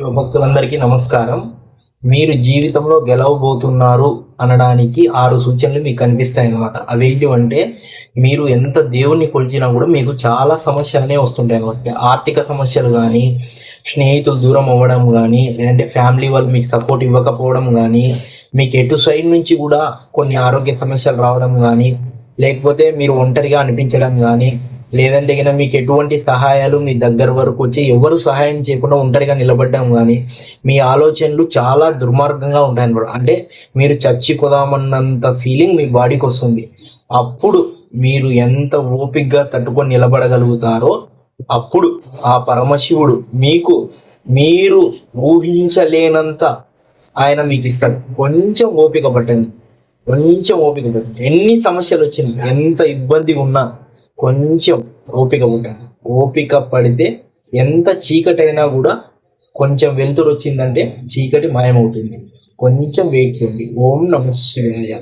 శివభక్తులందరికీ నమస్కారం. మీరు జీవితంలో గెలవబోతున్నారు అనడానికి 6 సూచనలు మీకు కనిపిస్తాయి అన్నమాట. అవేంటి అంటే మీరు ఎంత దేవుణ్ణి కొలిచినా కూడా మీకు చాలా సమస్యలనే వస్తుంటాయి అన్నమాట. ఆర్థిక సమస్యలు కానీ, స్నేహితులు దూరం అవ్వడం కానీ, లేదంటే ఫ్యామిలీ వాళ్ళు మీకు సపోర్ట్ ఇవ్వకపోవడం కానీ, మీకు ఎటు సైడ్ నుంచి కూడా కొన్ని ఆరోగ్య సమస్యలు రావడం కానీ, లేకపోతే మీరు ఒంటరిగా అనిపించడం కానీ, లేదంటే గిన మీకు ఎటువంటి సహాయాలు మీ దగ్గర వరకు వచ్చి ఎవరు సహాయం చేయకుండా ఒంటరిగా నిలబడ్డం కానీ, మీ ఆలోచనలు చాలా దుర్మార్గంగా ఉంటాయన్నమాట. అంటే మీరు చచ్చిపోదామన్నంత ఫీలింగ్ మీ బాడీకి వస్తుంది. అప్పుడు మీరు ఎంత ఓపికగా తట్టుకొని నిలబడగలుగుతారో అప్పుడు ఆ పరమశివుడు మీకు మీరు ఊహించలేనంత ఆయన మీకు ఇస్తాడు. కొంచెం ఓపిక పట్టండి, కొంచెం ఓపిక పట్టండి. ఎన్ని సమస్యలు వచ్చినా, ఎంత ఇబ్బంది ఉన్నా కొంచెం ఓపిక పట్టండి. ఓపిక పడితే ఎంత చీకటైనా కూడా కొంచెం వెలుతురు వచ్చిందంటే చీకటి మాయమవుతుంది. కొంచెం వెయిట్ చేయండి. ఓం నమః శివాయ.